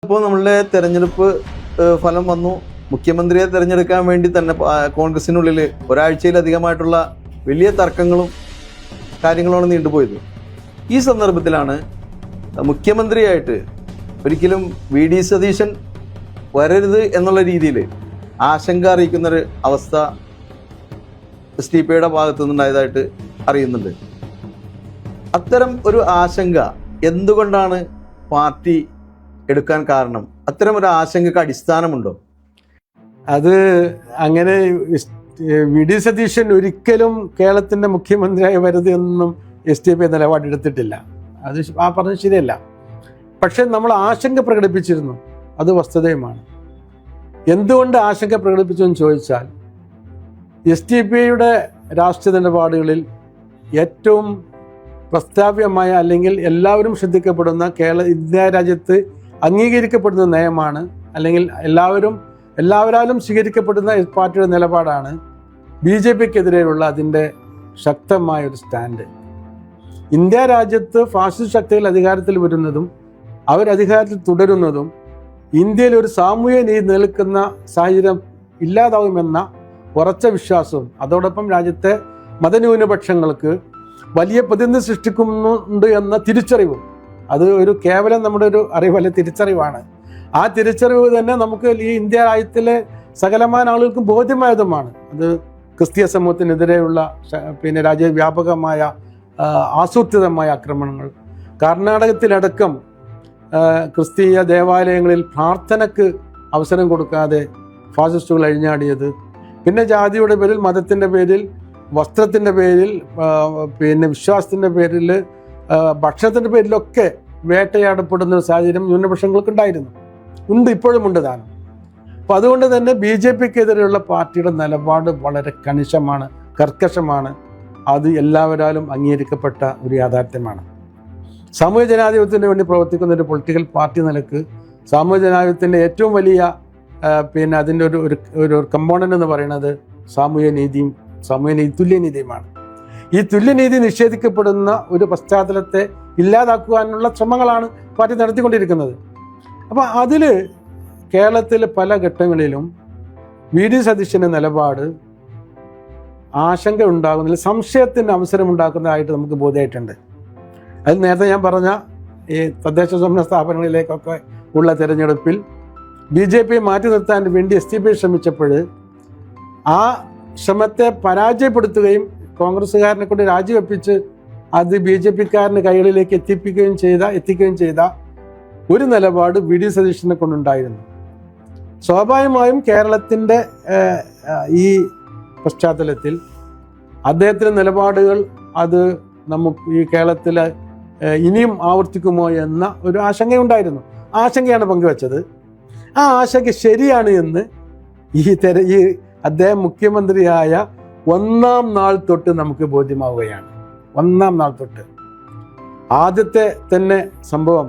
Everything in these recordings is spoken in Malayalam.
ഇപ്പോൾ നമ്മളുടെ തെരഞ്ഞെടുപ്പ് ഫലം വന്നു. മുഖ്യമന്ത്രിയെ തിരഞ്ഞെടുക്കാൻ വേണ്ടി തന്നെ കോൺഗ്രസിനുള്ളിൽ ഒരാഴ്ചയിലധികമായിട്ടുള്ള വലിയ തർക്കങ്ങളും കാര്യങ്ങളുമാണ് നീണ്ടുപോയത്. ഈ സന്ദർഭത്തിലാണ് മുഖ്യമന്ത്രിയായിട്ട് ഒരിക്കലും വി ഡി സതീശൻ വരരുത് എന്നുള്ള രീതിയിൽ ആശങ്ക അറിയിക്കുന്നൊരു അവസ്ഥ STPയുടെ ഭാഗത്തു നിന്നുണ്ടായതായിട്ട് അറിയുന്നുണ്ട്. അത്തരം ഒരു ആശങ്ക എന്തുകൊണ്ടാണ് പാർട്ടി എടുക്കാൻ കാരണം? അത്തരം ഒരു ആശങ്കക്ക് അടിസ്ഥാനമുണ്ടോ? അത് അങ്ങനെ വി ഡി സതീശൻ ഒരിക്കലും കേരളത്തിൻ്റെ മുഖ്യമന്ത്രിയായി വരുത് എന്നും STP നിലപാടെടുത്തിട്ടില്ല. അത് പറഞ്ഞത് ശരിയല്ല. പക്ഷെ നമ്മൾ ആശങ്ക പ്രകടിപ്പിച്ചിരുന്നു, അത് വസ്തുതയുമാണ്. എന്തുകൊണ്ട് ആശങ്ക പ്രകടിപ്പിച്ചെന്ന് ചോദിച്ചാൽ, STPയുടെ രാഷ്ട്രീയ നിലപാടുകളിൽ ഏറ്റവും പ്രസ്താവ്യമായ അല്ലെങ്കിൽ എല്ലാവരും ശ്രദ്ധിക്കപ്പെടുന്ന ഇന്ത്യ രാജ്യത്ത് അംഗീകരിക്കപ്പെടുന്ന നയമാണ്, അല്ലെങ്കിൽ എല്ലാവരാലും സ്വീകരിക്കപ്പെടുന്ന പാർട്ടിയുടെ നിലപാടാണ് BJPക്കെതിരെയുള്ള അതിൻ്റെ ശക്തമായൊരു സ്റ്റാൻഡ്. ഇന്ത്യ രാജ്യത്ത് ഫാസിസ്റ്റ് ശക്തികൾ അധികാരത്തിൽ വരുന്നതും അവരധികാരത്തിൽ തുടരുന്നതും ഇന്ത്യയിൽ ഒരു സാമൂഹ്യ നീതി നിലനിൽക്കുന്ന സാഹചര്യം ഇല്ലാതാവുമെന്ന ഉറച്ച വിശ്വാസവും അതോടൊപ്പം രാജ്യത്തെ മതന്യൂനപക്ഷങ്ങൾക്ക് വലിയ പ്രതിനിധി സൃഷ്ടിക്കുന്നുണ്ട് എന്ന തിരിച്ചറിവും, അത് ഒരു കേവലം നമ്മുടെ ഒരു അറിവല്ല, തിരിച്ചറിവാണ്. ആ തിരിച്ചറിവ് തന്നെ നമുക്ക് ഈ ഇന്ത്യ രാജ്യത്തിലെ സകലമായ ആളുകൾക്കും ബോധ്യമായതുമാണ്. അത് ക്രിസ്തീയ സമൂഹത്തിനെതിരെയുള്ള രാജ്യവ്യാപകമായ ആസൂത്രിതമായ ആക്രമണങ്ങൾ, കർണാടകത്തിലടക്കം ക്രിസ്തീയ ദേവാലയങ്ങളിൽ പ്രാർത്ഥനയ്ക്ക് അവസരം കൊടുക്കാതെ ഫാസിസ്റ്റുകൾ അഴിഞ്ഞാടിയത്, പിന്നെ ജാതിയുടെ പേരിൽ, മതത്തിൻ്റെ പേരിൽ, വസ്ത്രത്തിൻ്റെ പേരിൽ, വിശ്വാസത്തിൻ്റെ പേരിൽ, ഭക്ഷണത്തിൻ്റെ പേരിലൊക്കെ വേട്ടയാടപ്പെടുന്ന ഒരു സാഹചര്യം ന്യൂനപക്ഷങ്ങൾക്കുണ്ടായിരുന്നു, ഇപ്പോഴും ഉണ്ട് താനും. അപ്പം അതുകൊണ്ട് തന്നെ BJPക്കെതിരെയുള്ള പാർട്ടിയുടെ നിലപാട് വളരെ കണിശമാണ്, കർക്കശമാണ്. അത് എല്ലാവരാലും അംഗീകരിക്കപ്പെട്ട ഒരു യാഥാർത്ഥ്യമാണ്. സാമൂഹ്യ ജനാധിപത്യത്തിന് വേണ്ടി പ്രവർത്തിക്കുന്ന ഒരു പൊളിറ്റിക്കൽ പാർട്ടി നിലക്ക് സാമൂഹ്യ ജനാധിപത്യത്തിൻ്റെ ഏറ്റവും വലിയ അതിൻ്റെ ഒരു കമ്പോണൻ്റ് എന്ന് പറയുന്നത് സാമൂഹ്യ നീതിയും തുല്യനീതിയുമാണ്. ഈ തുല്യനീതി നിഷേധിക്കപ്പെടുന്ന ഒരു പശ്ചാത്തലത്തെ ഇല്ലാതാക്കുവാനുള്ള ശ്രമങ്ങളാണ് പാർട്ടി നടത്തിക്കൊണ്ടിരിക്കുന്നത്. അപ്പോൾ അതിൽ കേരളത്തിലെ പല ഘട്ടങ്ങളിലും വി ഡി സതീശൻ്റെ നിലപാട് ആശങ്ക ഉണ്ടാകുന്നതിൽ സംശയത്തിന് അവസരമുണ്ടാക്കുന്നതായിട്ട് നമുക്ക് ബോധ്യമായിട്ടുണ്ട്. അത് നേരത്തെ ഞാൻ പറഞ്ഞ ഈ തദ്ദേശ സ്വയംഭരണ സ്ഥാപനങ്ങളിലേക്കൊക്കെ ഉള്ള തിരഞ്ഞെടുപ്പിൽ BJP മാറ്റി നിർത്താൻ വേണ്ടി STP ശ്രമിച്ചപ്പോൾ ആ ശ്രമത്തെ പരാജയപ്പെടുത്തുകയും കോൺഗ്രസ്സുകാരനെ കൊണ്ട് രാജിവെപ്പിച്ച് അത് BJPക്കാരൻ്റെ കൈകളിലേക്ക് എത്തിക്കുകയും ചെയ്ത ഒരു നിലപാട് വി ഡി സതീശനെ കൊണ്ടുണ്ടായിരുന്നു. സ്വാഭാവികമായും കേരളത്തിൻ്റെ ഈ പശ്ചാത്തലത്തിൽ അദ്ദേഹത്തിൻ്റെ നിലപാടുകൾ അത് നമുക്ക് ഈ കേരളത്തിൽ ഇനിയും ആവർത്തിക്കുമോ എന്ന ഒരു ആശങ്കയുണ്ടായിരുന്നു. ആശങ്കയാണ് പങ്കുവച്ചത്. ആ ആശങ്ക ശരിയാണ് എന്ന് ഈ അദ്ദേഹം മുഖ്യമന്ത്രിയായ ഒന്നാം നാൾ തൊട്ട് നമുക്ക് ബോധ്യമാവുകയാണ്. ഒന്നാം നാൾ തൊട്ട് ആദ്യത്തെ തന്നെ സംഭവം,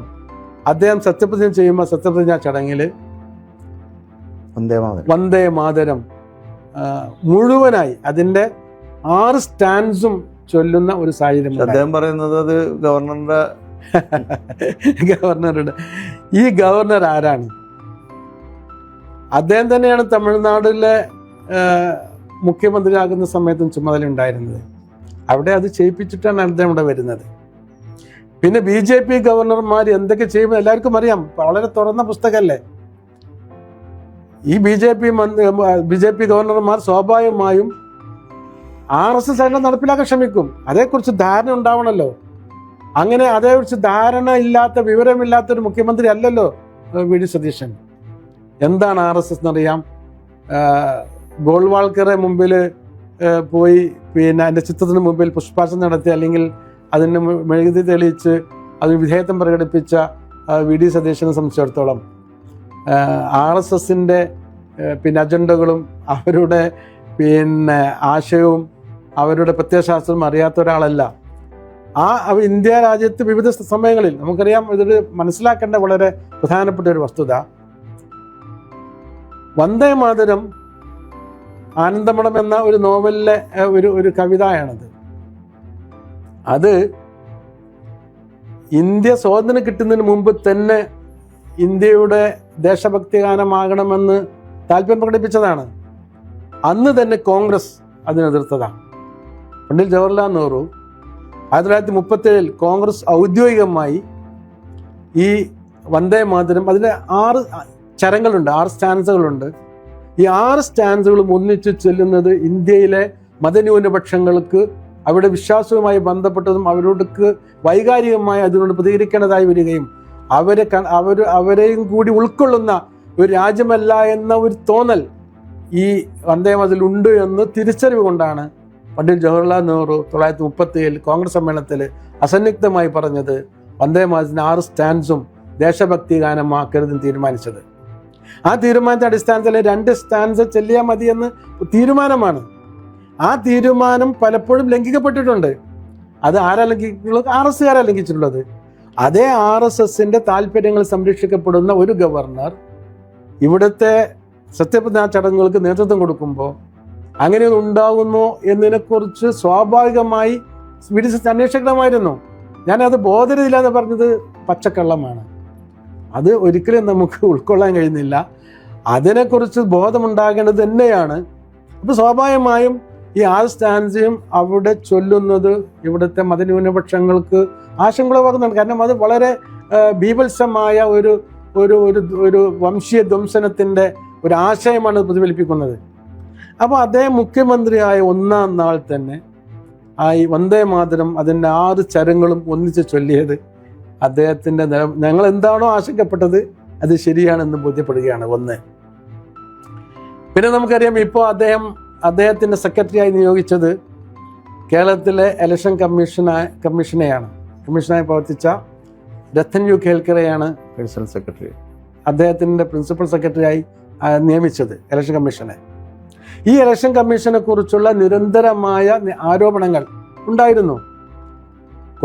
അദ്ദേഹം സത്യപ്രതിജ്ഞ ചെയ്യുമ്പോൾ സത്യപ്രതിജ്ഞാ ചടങ്ങിൽ വന്ദേ മാതരം മുഴുവനായി അതിൻ്റെ 6 സ്റ്റാൻസും ചൊല്ലുന്ന ഒരു സാഹചര്യം. അദ്ദേഹം പറയുന്നത് അത് ഗവർണറുടെ ഈ ഗവർണർ ആരാണ്? അദ്ദേഹം തന്നെയാണ് തമിഴ്നാട്ടിലെ മുഖ്യമന്ത്രിയാകുന്ന സമയത്തും ചുമതല ഉണ്ടായിരുന്നത്. അവിടെ അത് ചെയ്യിപ്പിച്ചിട്ടാണ് അദ്ദേഹം ഇവിടെ വരുന്നത്. പിന്നെ BJP ഗവർണർമാർ എന്തൊക്കെ ചെയ്യുമ്പോൾ എല്ലാവർക്കും അറിയാം, വളരെ തുറന്ന പുസ്തകമല്ലേ. ഈ BJP ഗവർണർമാർ സ്വാഭാവികമായും RSS ആയിട്ട് നടപ്പിലാക്കാൻ ശ്രമിക്കും. അതേക്കുറിച്ച് ധാരണ ഉണ്ടാവണമല്ലോ. അങ്ങനെ അതേക്കുറിച്ച് ധാരണ ഇല്ലാത്ത, വിവരമില്ലാത്തൊരു മുഖ്യമന്ത്രി അല്ലല്ലോ വി ഡി സതീശൻ. എന്താണ് RSS എന്നറിയാം. ഗോൾവാൾക്കറെ മുമ്പിൽ പോയി അതിൻ്റെ ചിത്രത്തിന് മുമ്പിൽ പുഷ്പാർച്ചന നടത്തി, അല്ലെങ്കിൽ അതിന് മെഴുകുതി തെളിയിച്ച് അതിന് വിധേയത്വം പ്രകടിപ്പിച്ച വി ഡി സതീശനെ സംബന്ധിച്ചിടത്തോളം RSSൻ്റെ അജണ്ടകളും അവരുടെ ആശയവും അവരുടെ പ്രത്യയശാസ്ത്രവും അറിയാത്ത ഒരാളല്ല. ഇന്ത്യ രാജ്യത്ത് വിവിധ സമയങ്ങളിൽ നമുക്കറിയാം, ഇതൊരു മനസ്സിലാക്കേണ്ട വളരെ പ്രധാനപ്പെട്ട ഒരു വസ്തുത, വന്ദേ മാതരം ആനന്ദമഠം എന്ന ഒരു നോവലിലെ ഒരു കവിതയാണത്. അത് ഇന്ത്യ സ്വാതന്ത്ര്യം കിട്ടുന്നതിന് മുമ്പ് തന്നെ ഇന്ത്യയുടെ ദേശഭക്തി ഗാനമാകണമെന്ന് താല്പര്യം പ്രകടിപ്പിച്ചതാണ്. അന്ന് തന്നെ കോൺഗ്രസ് അതിനെതിർത്തതാണ്. പണ്ഡിറ്റ് ജവഹർലാൽ നെഹ്റു 1937 കോൺഗ്രസ് ഔദ്യോഗികമായി ഈ വന്ദേ മാതരം, അതിൻ്റെ 6 ചരങ്ങളുണ്ട്, 6 സ്റ്റാൻസുകളുണ്ട്. ഈ 6 സ്റ്റാൻസുകളും ഒന്നിച്ച് ചെല്ലുന്നത് ഇന്ത്യയിലെ മതന്യൂനപക്ഷങ്ങൾക്ക് അവരുടെ വിശ്വാസവുമായി ബന്ധപ്പെട്ടതും അവരോടൊക്കെ വൈകാരികമായി അതിനോട് പ്രതികരിക്കേണ്ടതായി വരികയും അവരെയും കൂടി ഉൾക്കൊള്ളുന്ന ഒരു രാജ്യമല്ല എന്ന ഒരു തോന്നൽ ഈ വന്ദേ മാതരത്തിലുണ്ട് എന്ന് തിരിച്ചറിവ് കൊണ്ടാണ് പണ്ഡിറ്റ് ജവഹർലാൽ നെഹ്റു 1937 കോൺഗ്രസ് സമ്മേളനത്തിൽ അസന്നിഗ്ധമായി പറഞ്ഞത് വന്ദേ മാതരത്തിന് 6 സ്റ്റാൻസും ദേശഭക്തി ഗാനമാക്കരുതെന്ന് തീരുമാനിച്ചത്. ആ തീരുമാനത്തിന്റെ അടിസ്ഥാനത്തിൽ 2 സ്റ്റാൻസ് ചെല്ലിയാൽ മതിയെന്ന് തീരുമാനമാണ്. ആ തീരുമാനം പലപ്പോഴും ലംഘിക്കപ്പെട്ടിട്ടുണ്ട്. അത് ആരാ ലംഘിച്ചിട്ടുള്ളത്? RSകാരാ ലംഘിച്ചിട്ടുള്ളത്. അതേ RSSന്റെ താല്പര്യങ്ങൾ സംരക്ഷിക്കപ്പെടുന്ന ഒരു ഗവർണർ ഇവിടുത്തെ സത്യപ്രതിജ്ഞാ ചടങ്ങുകൾക്ക് നേതൃത്വം കൊടുക്കുമ്പോൾ അങ്ങനെ ഉണ്ടാകുന്നു എന്നതിനെക്കുറിച്ച് സ്വാഭാവികമായി സ്വീഡിഷ് അന്വേഷിക്കണമായിരുന്നു. ഞാനത് ബോധരയില്ല എന്ന് പറഞ്ഞത് പച്ചക്കള്ളമാണ്. അത് ഒരിക്കലും നമുക്ക് ഉൾക്കൊള്ളാൻ കഴിയുന്നില്ല. അതിനെക്കുറിച്ച് ബോധമുണ്ടാകേണ്ടത് തന്നെയാണ്. അപ്പോൾ സ്വാഭാവികമായും ഈ 6 സ്റ്റാൻസും അവിടെ ചൊല്ലുന്നത് ഇവിടുത്തെ മതന്യൂനപക്ഷങ്ങൾക്ക് ആശങ്കയുളവാക്കുന്നുണ്ട്. കാരണം അത് വളരെ ബീഭത്സമായ ഒരു ഒരു ഒരു വംശീയ ധ്വംസനത്തിൻ്റെ ഒരു ആശയമാണ് പ്രതിഫലിപ്പിക്കുന്നത്. അപ്പോൾ അദ്ദേഹം മുഖ്യമന്ത്രിയായ 1-ാം നാൾ തന്നെ ഈ വന്ദേ മാതരം അതിൻ്റെ 6 ചരങ്ങളും ഒന്നിച്ച് ചൊല്ലിയത് അദ്ദേഹത്തിൻ്റെ ഞങ്ങൾ എന്താണോ ആശങ്കപ്പെട്ടത് അത് ശരിയാണെന്ന് ബോധ്യപ്പെടുകയാണ്. ഒന്ന്, പിന്നെ നമുക്കറിയാം ഇപ്പോൾ അദ്ദേഹത്തിൻ്റെ സെക്രട്ടറിയായി നിയോഗിച്ചത് കേരളത്തിലെ ഇലക്ഷൻ കമ്മീഷനായി പ്രവർത്തിച്ച രത്തൻ യു കേൽക്കറെയാണ് പേഴ്സണൽ സെക്രട്ടറി. അദ്ദേഹത്തിൻ്റെ പ്രിൻസിപ്പൽ സെക്രട്ടറിയായി നിയമിച്ചത് ഇലക്ഷൻ കമ്മീഷനെ. ഈ ഇലക്ഷൻ കമ്മീഷനെ കുറിച്ചുള്ള നിരന്തരമായ ആരോപണങ്ങൾ ഉണ്ടായിരുന്നു.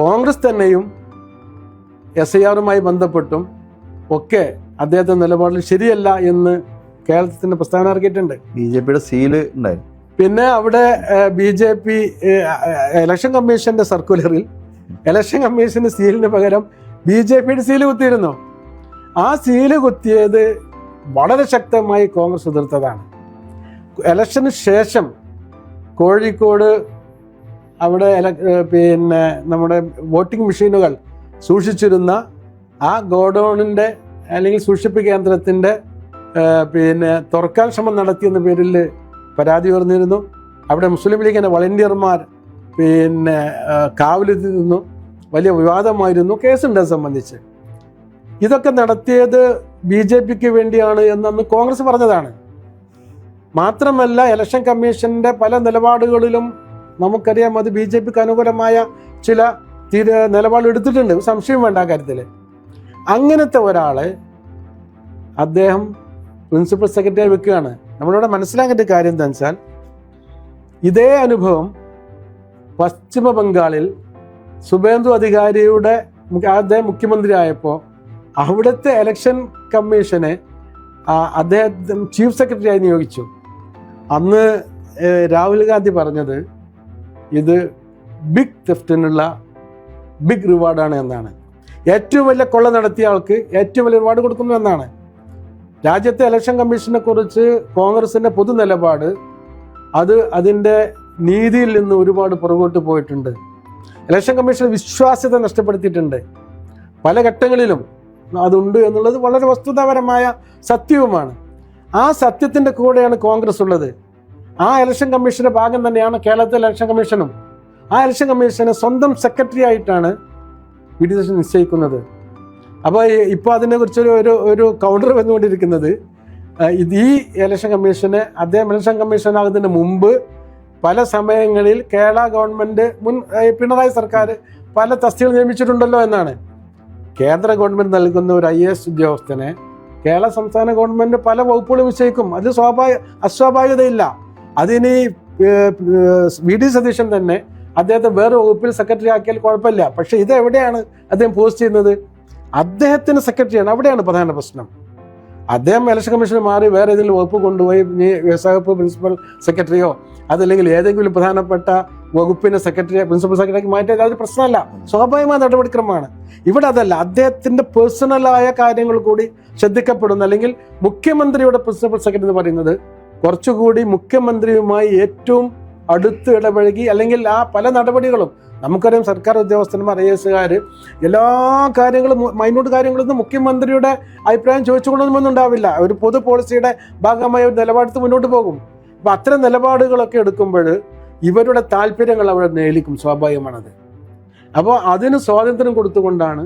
കോൺഗ്രസ് തന്നെയും SIRമായി ബന്ധപ്പെട്ടും ഒക്കെ അദ്ദേഹത്തിന്റെ നിലപാടിൽ ശരിയല്ല എന്ന് കേരളത്തിന്റെ പ്രസ്താവന ഇറക്കിയിട്ടുണ്ട്. BJPയുടെ സീല് ഉണ്ടായിരുന്നു. പിന്നെ അവിടെ BJP ഇലക്ഷൻ കമ്മീഷന്റെ സർക്കുലറിൽ ഇലക്ഷൻ കമ്മീഷന്റെ സീലിന് പകരം BJPയുടെ സീല് കുത്തിയിരുന്നു. ആ സീല് കുത്തിയത് വളരെ ശക്തമായി കോൺഗ്രസ് എതിർത്തതാണ്. ഇലക്ഷന് ശേഷം കോഴിക്കോട് അവിടെ പിന്നെ നമ്മുടെ വോട്ടിംഗ് മെഷീനുകൾ സൂക്ഷിച്ചിരുന്ന ആ ഗോഡൌണിൻ്റെ അല്ലെങ്കിൽ സൂക്ഷിപ്പ് കേന്ദ്രത്തിൻ്റെ പിന്നെ തുറക്കാൻ ശ്രമം നടത്തിയെന്ന പേരിൽ പരാതി ഉയർന്നിരുന്നു. അവിടെ മുസ്ലിം ലീഗിൻ്റെ വളണ്ടിയർമാർ പിന്നെ കാവലിരുന്നു. വലിയ വിവാദമായിരുന്നു. കേസുണ്ട് അത് സംബന്ധിച്ച്. ഇതൊക്കെ നടത്തിയത് BJPക്ക് വേണ്ടിയാണ് എന്നന്ന് കോൺഗ്രസ് പറഞ്ഞതാണ്. മാത്രമല്ല ഇലക്ഷൻ കമ്മീഷന്റെ പല നിലപാടുകളിലും നമുക്കറിയാം അത് BJPക്ക് അനുകൂലമായ ചില നിലപാടുകൾ എടുത്തിട്ടുണ്ട്. സംശയം വേണ്ട ആ കാര്യത്തിൽ. അങ്ങനത്തെ ഒരാളെ അദ്ദേഹം പ്രിൻസിപ്പൽ സെക്രട്ടറി വെക്കുകയാണ്. നമ്മളിവിടെ മനസ്സിലാക്കേണ്ട കാര്യം എന്താ വെച്ചാൽ ഇതേ അനുഭവം പശ്ചിമ ബംഗാളിൽ സുബേന്ദു അധികാരിയുടെ അദ്ദേഹം മുഖ്യമന്ത്രി ആയപ്പോൾ അവിടുത്തെ ഇലക്ഷൻ കമ്മീഷനെ അദ്ദേഹം ചീഫ് സെക്രട്ടറിയായി നിയോഗിച്ചു. അന്ന് രാഹുൽ ഗാന്ധി പറഞ്ഞത് ഇത് ബിഗ് തെഫ്റ്റിനുള്ള ബിഗ് റിവാർഡാണ് എന്നാണ്. ഏറ്റവും വലിയ കൊള്ള നടത്തിയ ആൾക്ക് ഏറ്റവും വലിയ റിവാർഡ് കൊടുക്കുന്നു എന്നാണ്. രാജ്യത്തെ ഇലക്ഷൻ കമ്മീഷനെ കുറിച്ച് കോൺഗ്രസിന്റെ പൊതു നിലപാട് അത് അതിൻ്റെ നീതിയിൽ നിന്ന് ഒരുപാട് പുറകോട്ട് പോയിട്ടുണ്ട്. ഇലക്ഷൻ കമ്മീഷൻ വിശ്വാസ്യത നഷ്ടപ്പെടുത്തിയിട്ടുണ്ട്. പല ഘട്ടങ്ങളിലും അതുണ്ട് എന്നുള്ളത് വളരെ വസ്തുതാപരമായ സത്യവുമാണ്. ആ സത്യത്തിൻ്റെ കൂടെയാണ് കോൺഗ്രസ് ഉള്ളത്. ആ ഇലക്ഷൻ കമ്മീഷന്റെ ഭാഗം തന്നെയാണ് കേരളത്തിലെ ഇലക്ഷൻ കമ്മീഷനും. ആ ഇലക്ഷൻ കമ്മീഷനെ സ്വന്തം സെക്രട്ടറി ആയിട്ടാണ് VD സതീശൻ നിശ്ചയിക്കുന്നത്. അപ്പോൾ ഇപ്പോൾ അതിനെക്കുറിച്ച് ഒരു കൗണ്ടർ വന്നുകൊണ്ടിരിക്കുന്നത് ഈ ഇലക്ഷൻ കമ്മീഷന് അദ്ദേഹം ഇലക്ഷൻ കമ്മീഷനാകുന്നതിന് മുമ്പ് പല സമയങ്ങളിൽ കേരള ഗവൺമെന്റ് പിണറായി സർക്കാർ പല തസ്തികകൾ നിയമിച്ചിട്ടുണ്ടല്ലോ എന്നാണ്. കേന്ദ്ര ഗവൺമെന്റ് നൽകുന്ന ഒരു IAS ഉദ്യോഗസ്ഥനെ കേരള സംസ്ഥാന ഗവൺമെന്റ് പല വകുപ്പുകളും നിശ്ചയിക്കും. അത് അസ്വാഭാവികതയില്ല. അതിന് VD സതീശൻ തന്നെ അദ്ദേഹത്തെ വേറെ വകുപ്പിൽ സെക്രട്ടറി ആക്കിയാൽ കുഴപ്പമില്ല. പക്ഷെ ഇത് എവിടെയാണ് അദ്ദേഹം പോസ്റ്റ് ചെയ്യുന്നത്? അദ്ദേഹത്തിന് സെക്രട്ടറിയാണ്. അവിടെയാണ് പ്രധാന പ്രശ്നം. അദ്ദേഹം ഇലക്ഷൻ കമ്മീഷന് മാറി വേറെ ഏതെങ്കിലും വകുപ്പ് കൊണ്ടുപോയി വ്യവസായ വകുപ്പ് പ്രിൻസിപ്പൽ സെക്രട്ടറിയോ അതല്ലെങ്കിൽ ഏതെങ്കിലും പ്രധാനപ്പെട്ട വകുപ്പിനെ പ്രിൻസിപ്പൽ സെക്രട്ടറിക്ക് മാറ്റിയത് അതൊരു പ്രശ്നമല്ല, സ്വാഭാവികമായ നടപടിക്രമമാണ്. ഇവിടെ അതല്ല, അദ്ദേഹത്തിന്റെ പേഴ്സണലായ കാര്യങ്ങൾ കൂടി ശ്രദ്ധിക്കപ്പെടുന്നു. അല്ലെങ്കിൽ മുഖ്യമന്ത്രിയുടെ പ്രിൻസിപ്പൽ സെക്രട്ടറി എന്ന് പറയുന്നത് കുറച്ചുകൂടി മുഖ്യമന്ത്രിയുമായി ഏറ്റവും അടുത്ത് ഇടപഴകി, അല്ലെങ്കിൽ ആ പല നടപടികളും നമുക്കറിയാം. സർക്കാർ ഉദ്യോഗസ്ഥന്മാർ, IAS എല്ലാ കാര്യങ്ങളും, മൈന്യൂട്ട് കാര്യങ്ങളൊന്നും മുഖ്യമന്ത്രിയുടെ അഭിപ്രായം ചോദിച്ചുകൊണ്ടൊന്നും ഉണ്ടാവില്ല. ഒരു പൊതു പോളിസിയുടെ ഭാഗമായ ഒരു നിലപാടെടുത്ത് മുന്നോട്ട് പോകും. അപ്പൊ അത്തരം നിലപാടുകളൊക്കെ എടുക്കുമ്പോൾ ഇവരുടെ താല്പര്യങ്ങൾ അവിടെ നേലിക്കും, സ്വാഭാവികമാണത്. അപ്പോൾ അതിന് സ്വാതന്ത്ര്യം കൊടുത്തുകൊണ്ടാണ്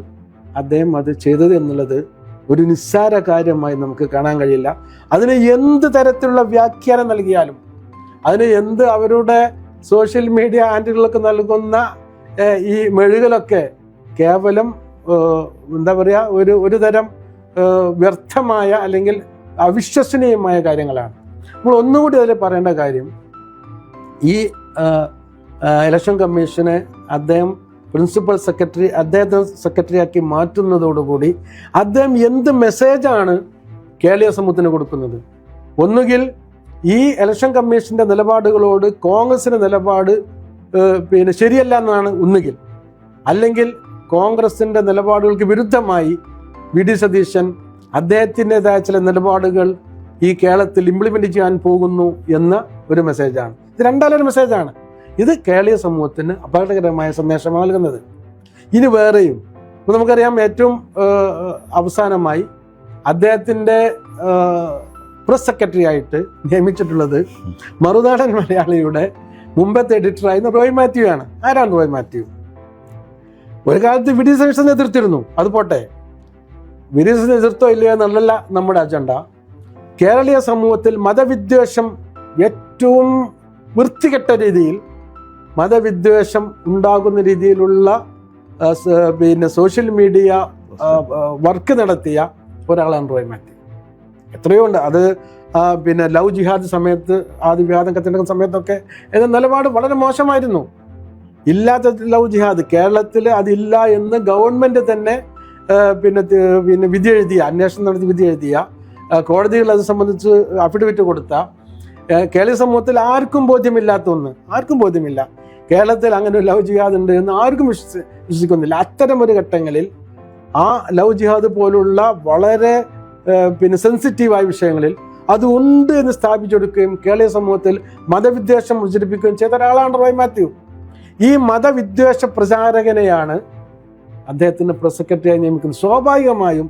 അദ്ദേഹം അത് ചെയ്തത് എന്നുള്ളത് ഒരു നിസ്സാര കാര്യമായി നമുക്ക് കാണാൻ കഴിയില്ല. അതിന് എന്ത് തരത്തിലുള്ള വ്യാഖ്യാനം നൽകിയാലും, അതിന് എന്ത് അവരുടെ സോഷ്യൽ മീഡിയ ഹാൻഡിലുകൾക്ക് നൽകുന്ന ഈ മെഴുകലൊക്കെ കേവലം എന്താ പറയുക, ഒരു തരം വ്യർത്ഥമായ അല്ലെങ്കിൽ അവിശ്വസനീയമായ കാര്യങ്ങളാണ്. നമ്മൾ ഒന്നുകൂടി അതിൽ പറയേണ്ട കാര്യം, ഈ ഇലക്ഷൻ കമ്മീഷനെ അദ്ദേഹം പ്രിൻസിപ്പൽ സെക്രട്ടറി, അദ്ദേഹത്തെ സെക്രട്ടറിയാക്കി മാറ്റുന്നതോടുകൂടി അദ്ദേഹം എന്ത് മെസ്സേജാണ് കേരളീയ സമൂഹത്തിന് കൊടുക്കുന്നത്? ഒന്നുകിൽ ഈ ഇലക്ഷൻ കമ്മീഷന്റെ നിലപാടുകളോട് കോൺഗ്രസിന്റെ നിലപാട് ശരിയല്ല എന്നാണ് ഒന്നുകിൽ, അല്ലെങ്കിൽ കോൺഗ്രസിന്റെ നിലപാടുകൾക്ക് വിരുദ്ധമായി VD സതീശൻ അദ്ദേഹത്തിൻ്റെതായ ചില നിലപാടുകൾ ഈ കേരളത്തിൽ ഇംപ്ലിമെന്റ് ചെയ്യാൻ പോകുന്നു എന്ന ഒരു മെസ്സേജാണ്. ഇത് രണ്ടാലൊരു മെസ്സേജാണ്. ഇത് കേരളീയ സമൂഹത്തിന് അപകടകരമായ സന്ദേശമാണ് നൽകുന്നത്. ഇനി വേറെയും ഇപ്പം നമുക്കറിയാം, ഏറ്റവും അവസാനമായി അദ്ദേഹത്തിൻ്റെ പ്രസ് സെക്രട്ടറി ആയിട്ട് നിയമിച്ചിട്ടുള്ളത് മറുനാടൻ മലയാളിയുടെ മുമ്പത്തെ എഡിറ്ററായിരുന്ന റോയ് മാത്യു ആണ്. ആരാണ് റോയ് മാത്യു? ഒരു കാലത്ത് VD സതീശനെ എതിർത്തിരുന്നു. അത് പോട്ടെ, VD സതീശനെ എതിർത്തോ ഇല്ലയോ എന്നുള്ളതല്ല നമ്മുടെ അജണ്ട. കേരളീയ സമൂഹത്തിൽ മതവിദ്വേഷം ഏറ്റവും വൃത്തികെട്ട രീതിയിൽ മതവിദ്വേഷം ഉണ്ടാകുന്ന രീതിയിലുള്ള സോഷ്യൽ മീഡിയ വർക്ക് നടത്തിയ ഒരാളാണ് റോയ് മാത്യു. എത്രയോ ഉണ്ട്. അത് ലവ് ജിഹാദ് സമയത്ത്, ആദ്യ വിവാദം കത്തിൻ്റെ സമയത്തൊക്കെ നിലപാട് വളരെ മോശമായിരുന്നു. ഇല്ലാത്ത ലവ് ജിഹാദ് കേരളത്തിൽ അതില്ല എന്ന് ഗവൺമെന്റ് തന്നെ വിധി എഴുതിയ, അന്വേഷണം നടത്തി വിധി എഴുതിയ, കോടതികൾ അത് സംബന്ധിച്ച് അഫിഡവിറ്റ് കൊടുത്ത, കേരളീയ സമൂഹത്തിൽ ആർക്കും ബോധ്യമില്ലാത്ത ഒന്ന്, ആർക്കും ബോധ്യമില്ല കേരളത്തിൽ അങ്ങനെ ഒരു ലവ് ജിഹാദ് ഉണ്ട് എന്ന് ആർക്കും വിശ്വസിക്കുന്നില്ല. അത്തരം ഒരു ഘട്ടങ്ങളിൽ ആ ലവ് ജിഹാദ് പോലുള്ള വളരെ സെൻസിറ്റീവായ വിഷയങ്ങളിൽ അത് ഉണ്ട് എന്ന് സ്ഥാപിച്ചെടുക്കുകയും കേരളീയ സമൂഹത്തിൽ മതവിദ്വേഷം പ്രചരിപ്പിക്കുകയും ചെയ്ത ഒരാളാണ് റോയ് മാത്യു. ഈ മതവിദ്വേഷ പ്രചാരകനെയാണ് അദ്ദേഹത്തിന് പ്രസ് സെക്രട്ടറിയായി നിയമിക്കുന്നത്. സ്വാഭാവികമായും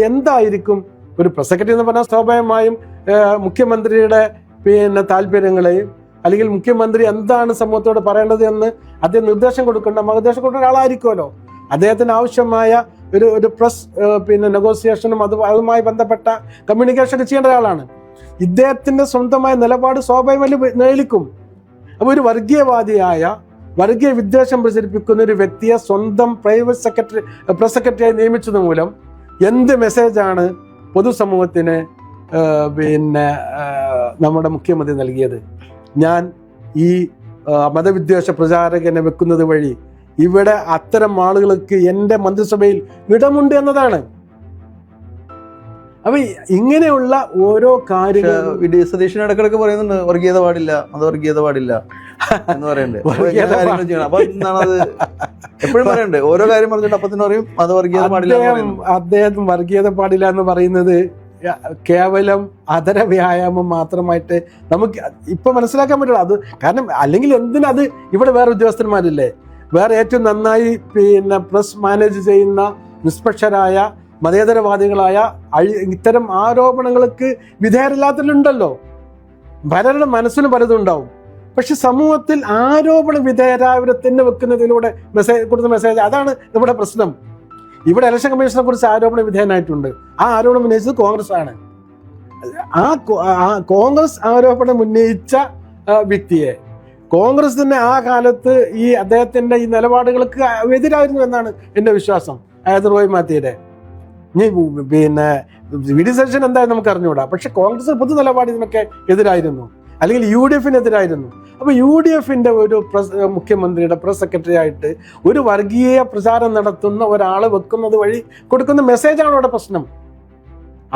എന്തായിരിക്കും ഒരു പ്രസ് സെക്രട്ടറി എന്ന് പറഞ്ഞാൽ? സ്വാഭാവികമായും മുഖ്യമന്ത്രിയുടെ താല്പര്യങ്ങളെയും, അല്ലെങ്കിൽ മുഖ്യമന്ത്രി എന്താണ് സമൂഹത്തോട് പറയേണ്ടത് എന്ന് അദ്ദേഹം നിർദ്ദേശം കൊടുക്കുന്ന ഒരാളായിരിക്കുമല്ലോ. അദ്ദേഹത്തിന് ആവശ്യമായ ഒരു പ്രസ് നെഗോസിയേഷനും അതുമായി ബന്ധപ്പെട്ട കമ്മ്യൂണിക്കേഷൻ ചെയ്യേണ്ട ഒരാളാണ്. ഇദ്ദേഹത്തിന്റെ സ്വന്തമായ നിലപാട് സ്വാഭാവികമായി നേലിക്കും. അപ്പോൾ ഒരു വർഗീയവാദിയായ, വർഗീയ വിദ്വേഷം പ്രചരിപ്പിക്കുന്ന ഒരു വ്യക്തിയെ സ്വന്തം പ്രസ് സെക്രട്ടറിയായി നിയമിച്ചത് മൂലം എന്ത് മെസ്സേജാണ് പൊതുസമൂഹത്തിന് നമ്മുടെ മുഖ്യമന്ത്രി നൽകിയത്? ഞാൻ ഈ മതവിദ്വേഷ പ്രചാരകനെ വെക്കുന്നത് വഴി ഇവിടെ അത്തരം ആളുകൾക്ക് എൻ്റെ മന്ത്രിസഭയിൽ ഇടമുണ്ട് എന്നതാണ്. അപ്പൊ ഇങ്ങനെയുള്ള ഓരോ കാര്യങ്ങൾ VD സതീശൻ ഇടക്കിടക്ക് പറയുന്നുണ്ട്, വർഗീയത പാടില്ല, മതവർഗീയത പാടില്ല എന്ന് പറയണ്ടേ. അപ്പൊ എന്താണത് എപ്പോഴും പറയണ്ടേ? ഓരോ കാര്യം പറഞ്ഞിട്ട് അപ്പൊ തന്നെ പറയും മതവർഗീയത പാടില്ല. അദ്ദേഹം വർഗീയത പാടില്ല എന്ന് പറയുന്നത് കേവലം അതര വ്യായാമം മാത്രമായിട്ട് നമുക്ക് ഇപ്പൊ മനസ്സിലാക്കാൻ പറ്റുള്ളൂ. അത് കാരണം അല്ലെങ്കിൽ എന്തിനത് ഇവിടെ വേറെ ഉദ്യോഗസ്ഥന്മാരില്ലേ, വേറെ ഏറ്റവും നന്നായി പ്രസ് മാനേജ് ചെയ്യുന്ന നിഷ്പക്ഷരായ മതേതരവാദികളായ ഇത്തരം ആരോപണങ്ങൾക്ക് വിധേയരല്ലാത്തവരുണ്ടല്ലോ. പലരുടെ മനസ്സിലും പലതും ഉണ്ടാവും. പക്ഷെ സമൂഹത്തിൽ ആരോപണ വിധേയരായവരെ തന്നെ വെക്കുന്നതിലൂടെ കൊടുത്ത മെസ്സേജ്, അതാണ് നമ്മുടെ പ്രശ്നം. ഇവിടെ ഇലക്ഷൻ കമ്മീഷനെ കുറിച്ച് ആരോപണ വിധേയനായിട്ടുണ്ട്. ആ ആരോപണം ഉന്നയിച്ചത് കോൺഗ്രസ് ആണ്. ആ കോൺഗ്രസ് ആരോപണം ഉന്നയിച്ച വ്യക്തിയെ കോൺഗ്രസ് തന്നെ ആ കാലത്ത് ഈ അദ്ദേഹത്തിന്റെ ഈ നിലപാടുകൾക്ക് എതിരായിരുന്നു എന്നാണ് എൻ്റെ വിശ്വാസം. അതായത് റോയ് മാത്യുയുടെ VD സതീശൻ എന്തായാലും നമുക്ക് അറിഞ്ഞുകൂടാ. പക്ഷെ കോൺഗ്രസ് പൊതു നിലപാട് ഇതിനൊക്കെ എതിരായിരുന്നു, അല്ലെങ്കിൽ UDF എതിരായിരുന്നു. അപ്പൊ UDF ഒരു മുഖ്യമന്ത്രിയുടെ പ്രസ് സെക്രട്ടറി ആയിട്ട് ഒരു വർഗീയ പ്രചാരം നടത്തുന്ന ഒരാളെ വെക്കുന്നത് വഴി കൊടുക്കുന്ന മെസ്സേജാണ് അവിടെ പ്രശ്നം.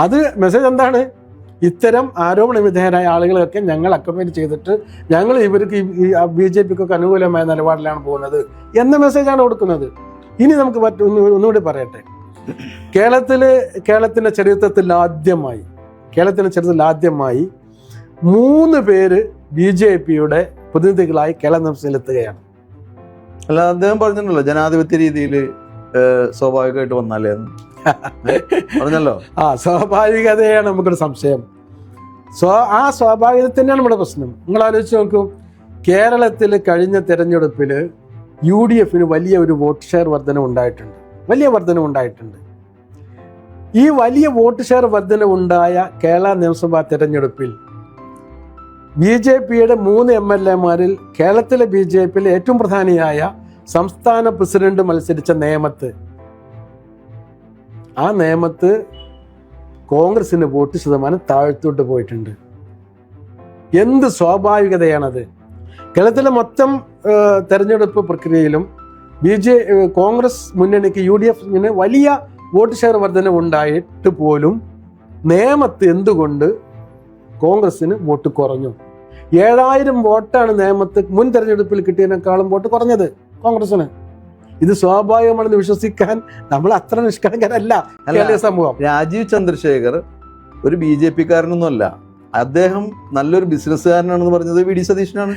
അത് മെസ്സേജ് എന്താണ്? ഇത്തരം ആരോപണ വിധേയരായ ആളുകളെയൊക്കെ ഞങ്ങൾ അക്കോമഡേറ്റ് ചെയ്തിട്ട് ഞങ്ങൾ ഇവർക്ക് ഈ BJPക്കൊക്കെ അനുകൂലമായ നിലപാടിലാണ് പോകുന്നത് എന്ന മെസ്സേജാണ് കൊടുക്കുന്നത്. ഇനി നമുക്ക് ഒന്നുകൂടി പറയട്ടെ, കേരളത്തിന്റെ ചരിത്രത്തിൽ ആദ്യമായി 3 പേര് BJPയുടെ പ്രതിനിധികളായി കേരള നിയമസഭയിലെത്തുകയാണ്. അല്ല, അദ്ദേഹം പറഞ്ഞിട്ടുണ്ടല്ലോ ജനാധിപത്യ രീതിയിൽ സ്വാഭാവികമായിട്ട് വന്നാലേ പറഞ്ഞല്ലോ. സ്വാഭാവികതയാണ് നമുക്കൊരു സംശയം. ആ സ്വാഭാവികത തന്നെയാണ് നമ്മുടെ പ്രശ്നം. നിങ്ങൾ ആലോചിച്ച് നോക്കൂ, കേരളത്തിൽ കഴിഞ്ഞ തെരഞ്ഞെടുപ്പിൽ UDFന് വലിയ ഒരു വോട്ട് ഷെയർ വർധന ഉണ്ടായിട്ടുണ്ട്. ഈ വലിയ വോട്ട് ഷെയർ വർധനവുണ്ടായ കേരള നിയമസഭാ തെരഞ്ഞെടുപ്പിൽ BJPയുടെ 3 MLAമാരിൽ കേരളത്തിലെ BJPയിലെ ഏറ്റവും പ്രധാനിയായ സംസ്ഥാന പ്രസിഡന്റ് മത്സരിച്ച ആ നേമത്ത് കോൺഗ്രസിന്റെ വോട്ട് ശതമാനം താഴ്ത്തോട്ട് പോയിട്ടുണ്ട്. എന്ത് സ്വാഭാവികതയാണത്? കേരളത്തിലെ മൊത്തം തെരഞ്ഞെടുപ്പ് പ്രക്രിയയിലും കോൺഗ്രസ് മുന്നണിക്ക് UDFന് വലിയ വോട്ട് ഷെയർ വർധന ഉണ്ടായിട്ട് പോലും നേമത്ത് എന്തുകൊണ്ട് കോൺഗ്രസിന് വോട്ട് കുറഞ്ഞു? 7000 വോട്ടാണ് നേമത്ത് മുൻ തെരഞ്ഞെടുപ്പിൽ കിട്ടിയതിനേക്കാളും വോട്ട് കുറഞ്ഞത് കോൺഗ്രസിന്. ഇത് സ്വാഭാവികമാണെന്ന് വിശ്വസിക്കാൻ നമ്മൾ അത്ര നിഷ്കളങ്കരല്ല കേരളീയ സമൂഹം. രാജീവ് ചന്ദ്രശേഖർ ഒരു BJPക്കാരനൊന്നുമല്ല, അദ്ദേഹം നല്ലൊരു ബിസിനസ്സുകാരനാണെന്ന് പറഞ്ഞത് VD സതീശനാണ്.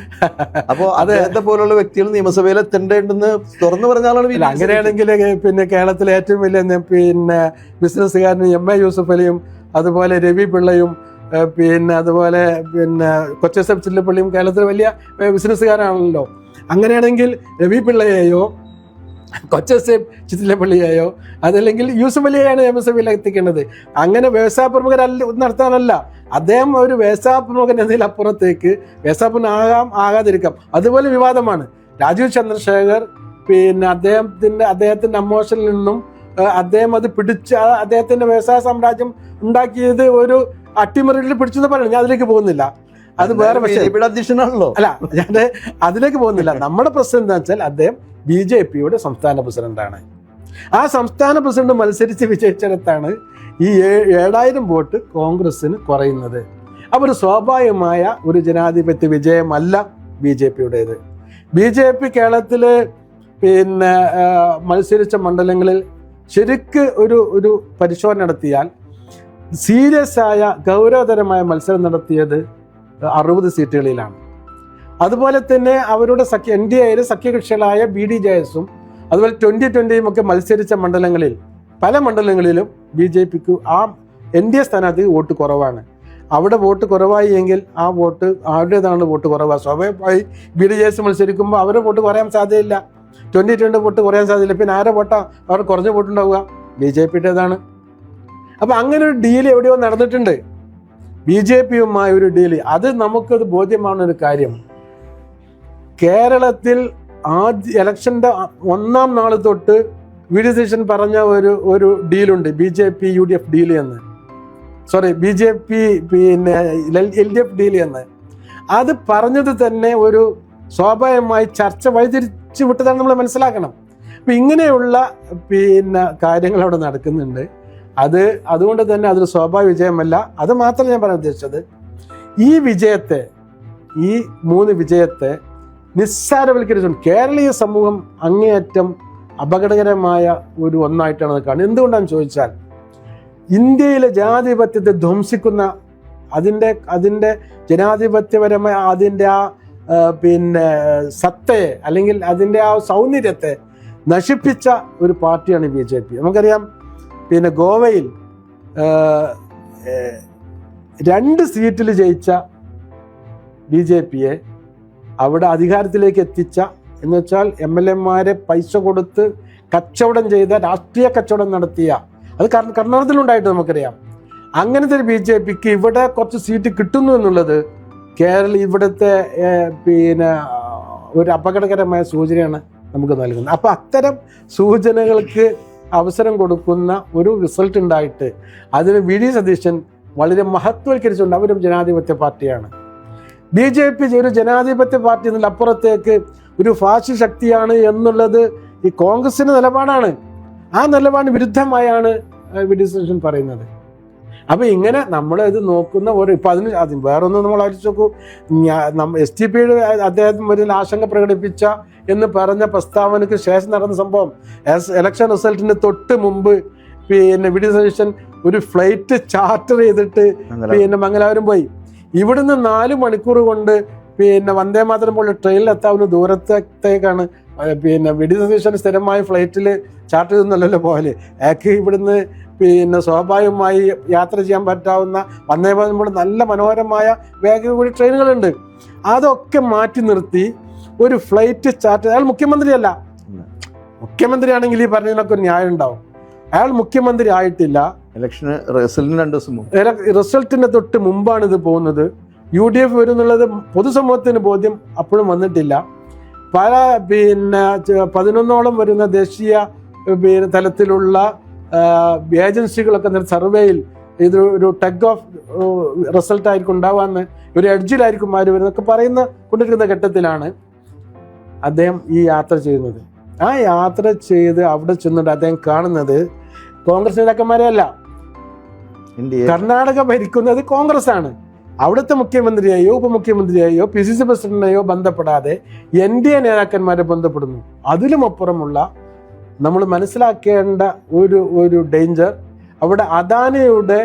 അപ്പോൾ അദ്ദേഹത്തെ പോലുള്ള വ്യക്തികൾ നിയമസഭയിൽ എത്തേണ്ടതെന്ന് തുറന്നു പറഞ്ഞ ആളാണ്. അങ്ങനെയാണെങ്കിൽ പിന്നെ കേരളത്തിലെ ഏറ്റവും വലിയ ബിസിനസ്സുകാരൻ MA യൂസഫ് അലിയും അതുപോലെ രവി പിള്ളയും അതുപോലെ കൊച്ചേസഫ് ചില്ലപ്പള്ളിയും കേരളത്തിലെ വലിയ ബിസിനസ്സുകാരാണല്ലോ. അങ്ങനെയാണെങ്കിൽ രവി പിള്ളയെയോ കൊച്ചേസഫ് ചില്ലപ്പള്ളിയെയോ അതല്ലെങ്കിൽ യൂസഫ് അലിയെയാണ് നിയമസഭയിൽ എത്തിക്കേണ്ടത്. അങ്ങനെ വ്യവസായ പ്രമുഖരല്ല നടത്താനല്ല. അദ്ദേഹം ഒരു വ്യവസായ പ്രമുഖൻ എന്നതിലപ്പുറത്തേക്ക് ആകാതിരിക്കാം. അതുപോലെ വിവാദമാണ് രാജീവ് ചന്ദ്രശേഖർ. അദ്ദേഹത്തിന്റെ അമോഷനിൽ നിന്നും അദ്ദേഹം അത് പിടിച്ച് അദ്ദേഹത്തിന്റെ വ്യവസായ സാമ്രാജ്യം ഉണ്ടാക്കിയത് ഒരു അട്ടിമറിയിൽ പിടിച്ചെന്ന് പറയുന്നത്. ഞാൻ അതിലേക്ക് പോകുന്നില്ല, അത് വേറെ അധ്യക്ഷനാണല്ലോ. അല്ല, ഞാൻ അതിലേക്ക് പോകുന്നില്ല. നമ്മുടെ പ്രശ്നം എന്താ വെച്ചാൽ അദ്ദേഹം BJPയുടെ സംസ്ഥാന പ്രസിഡന്റാണ്. ആ സംസ്ഥാന പ്രസിഡന്റ് മത്സരിച്ച് വിജയിച്ചിടത്താണ് ഈ 7000 വോട്ട് കോൺഗ്രസിന് കുറയുന്നത്. അപ്പോൾ ഒരു സ്വാഭാവികമായ ഒരു ജനാധിപത്യ വിജയമല്ല BJPയുടേത്. BJP കേരളത്തില് മത്സരിച്ച മണ്ഡലങ്ങളിൽ ശരിക്ക് ഒരു പരിശോധന നടത്തിയാൽ സീരിയസ് ആയ ഗൗരവതരമായ മത്സരം നടത്തിയത് 60 സീറ്റുകളിലാണ്. അതുപോലെ തന്നെ അവരുടെ NDAയിലെ സഖ്യകക്ഷികളായ BDJSഉം അതുപോലെ 2020 ഒക്കെ മത്സരിച്ച മണ്ഡലങ്ങളിൽ പല മണ്ഡലങ്ങളിലും BJPക്ക് ആ NDA സ്ഥാനാർത്ഥിക്ക് വോട്ട് കുറവാണ്. അവിടെ വോട്ട് കുറവായി എങ്കിൽ ആ വോട്ട് ആരുടേതാണ് വോട്ട് കുറവാണ്. സ്വാഭാവികമായി BDJS മത്സരിക്കുമ്പോൾ അവരുടെ വോട്ട് കുറയാൻ സാധ്യതയില്ല. 2020 വോട്ട് കുറയാൻ സാധ്യതയില്ല. പിന്നെ ആരെ വോട്ടാ അവർ കുറഞ്ഞ വോട്ടുണ്ടാവുക? BJPയുടേതാണ്. അപ്പൊ അങ്ങനെ ഒരു ഡീൽ എവിടെയോ നടന്നിട്ടുണ്ട്, BJPയുമായ ഒരു ഡീല്. അത് നമുക്കത് ബോധ്യമാണ് ഒരു കാര്യം. കേരളത്തിൽ ഇലക്ഷന്റെ 1ാം നാൾ തൊട്ട് VD സതീശൻ പറഞ്ഞ ഒരു ഡീലുണ്ട്, BJP UDF ഡീല് എന്ന്. BJP LDF ഡീല് എന്ന്. അത് പറഞ്ഞത് തന്നെ ഒരു സ്വാഭാവികമായി ചർച്ച വഴിതിരിച്ചു വിട്ടതാണ് നമ്മൾ മനസ്സിലാക്കണം. അപ്പൊ ഇങ്ങനെയുള്ള കാര്യങ്ങൾ അവിടെ നടക്കുന്നുണ്ട്. അതുകൊണ്ട് തന്നെ അതൊരു സ്വാഭാവിക വിജയമല്ല. അത് മാത്രം ഞാൻ പറയാൻ ഉദ്ദേശിച്ചത്, ഈ 3 വിജയത്തെ നിസ്സാരവൽക്കരിച്ചു കേരളീയ സമൂഹം അങ്ങേയറ്റം അപകടകരമായ ഒന്നായിട്ടാണ് കാണുന്നത്. എന്തുകൊണ്ടാണെന്ന് ചോദിച്ചാൽ, ഇന്ത്യയിലെ ജനാധിപത്യത്തെ ധ്വംസിക്കുന്ന അതിൻ്റെ ജനാധിപത്യപരമായ അതിൻ്റെ ആ സത്തയെ അല്ലെങ്കിൽ അതിൻ്റെ ആ സൗന്ദര്യത്തെ നശിപ്പിച്ച ഒരു പാർട്ടിയാണ് BJP. നമുക്കറിയാം, ഗോവയിൽ 2 സീറ്റിൽ ജയിച്ച BJPയെ അവിടെ അധികാരത്തിലേക്ക് എത്തിച്ച എന്ന് വെച്ചാൽ MLAമാരെ പൈസ കൊടുത്ത് കച്ചവടം ചെയ്ത, രാഷ്ട്രീയ കച്ചവടം നടത്തിയ, അത് കർണാടകത്തിലുണ്ടായിട്ട് നമുക്കറിയാം. അങ്ങനത്തെ ഒരു BJPക്ക് ഇവിടെ കുറച്ച് സീറ്റ് കിട്ടുന്നു എന്നുള്ളത് ഇവിടുത്തെ ഒരു അപകടകരമായ സൂചനയാണ് നമുക്ക് നൽകുന്നത്. അപ്പൊ അത്തരം സൂചനകൾക്ക് അവസരം കൊടുക്കുന്ന ഒരു റിസൾട്ട് ഉണ്ടായിട്ട് അതിന് VD സതീശൻ വളരെ മഹത്വവൽക്കരിച്ചുകൊണ്ട് അവരും ജനാധിപത്യ പാർട്ടിയാണ്. BJP ഒരു ജനാധിപത്യ പാർട്ടി എന്നുള്ള അപ്പുറത്തേക്ക് ഒരു ഫാസിസ്റ്റ് ശക്തിയാണ് എന്നുള്ളത് ഈ കോൺഗ്രസിന്റെ നിലപാടാണ്. ആ നിലപാടിന് വിരുദ്ധമായാണ് VD സതീശൻ പറയുന്നത്. അപ്പൊ ഇങ്ങനെ നമ്മൾ ഇത് നോക്കുന്ന ഒരു ഇപ്പൊ അതിന് വേറൊന്നും നമ്മൾ ആലോചിച്ച് നോക്കൂ. SDP അദ്ദേഹം ഒരു ആശങ്ക പ്രകടിപ്പിച്ച എന്ന് പറഞ്ഞ പ്രസ്താവനയ്ക്ക് ശേഷം നടന്ന സംഭവം, ഇലക്ഷൻ റിസൾട്ടിന് തൊട്ട് മുമ്പ് പിന്നെ വി ഡി സതീശൻ ഒരു ഫ്ലൈറ്റ് ചാർട്ടർ ചെയ്തിട്ട് പിന്നെ മംഗലാപുരം പോയി. ഇവിടുന്ന് 4 മണിക്കൂർ കൊണ്ട് പിന്നെ വന്ദേ മാതരം പോലെ ട്രെയിനിൽ എത്താവുന്ന ദൂരത്തേക്കാണ് പിന്നെ വി ഡി സതീശൻ സ്ഥിരമായി ഫ്ലൈറ്റിൽ ചാർട്ടർ ചെയ്തൊന്നല്ലല്ലോ പോലെ. അയാൾക്ക് ഇവിടുന്ന് പിന്നെ സ്വാഭാവികമായി യാത്ര ചെയ്യാൻ പറ്റാവുന്ന വന്ദേ മാതരം പോലെ നല്ല മനോഹരമായ വേഗം കൂടി ട്രെയിനുകളുണ്ട്. അതൊക്കെ മാറ്റി നിർത്തി ഒരു ഫ്ലൈറ്റ് ചാർട്ടർ. അയാൾ മുഖ്യമന്ത്രിയല്ല. മുഖ്യമന്ത്രിയാണെങ്കിൽ ഈ പറഞ്ഞതിനൊക്കെ ഒരു ന്യായം ഉണ്ടാവും. അയാൾ മുഖ്യമന്ത്രി ആയിട്ടില്ല. ഇലക്ഷന് റിസൾട്ടിന് 2 ദിവസം മുമ്പ്, റിസൾട്ടിന് തൊട്ട് മുമ്പാണ് ഇത് പോകുന്നത്. UDF വരും എന്നുള്ളത് പൊതുസമൂഹത്തിന് ബോധ്യം അപ്പോഴും വന്നിട്ടില്ല. പല പിന്നെ 11ഓളം വരുന്ന ദേശീയ പിന്നെ തലത്തിലുള്ള ഏജൻസികളൊക്കെ സർവേയിൽ ഇത് ഒരു ടഗ് ഓഫ് റിസൾട്ട് ആയിരിക്കും ഉണ്ടാവാന്ന്, ഒരു എഡ്ജിലായിരിക്കും ആര് വരുന്നതൊക്കെ കൊണ്ടിരിക്കുന്ന ഘട്ടത്തിലാണ് അദ്ദേഹം ഈ യാത്ര ചെയ്യുന്നത്. ആ യാത്ര ചെയ്ത് അവിടെ ചെന്നിട്ട് അദ്ദേഹം കാണുന്നത് കോൺഗ്രസ് നേതാക്കന്മാരെ അല്ല. കർണാടക ഭരിക്കുന്നത് കോൺഗ്രസ് ആണ്. അവിടുത്തെ മുഖ്യമന്ത്രിയായോ ഉപമുഖ്യമന്ത്രിയായോ PCC പ്രസിഡന്റിനെയോ ബന്ധപ്പെടാതെ NDA നേതാക്കന്മാരെ ബന്ധപ്പെടുന്നു. അതിലും അപ്പുറമുള്ള നമ്മൾ മനസ്സിലാക്കേണ്ട ഒരു ഡേഞ്ചർ, അവിടെ അദാനിയുടെ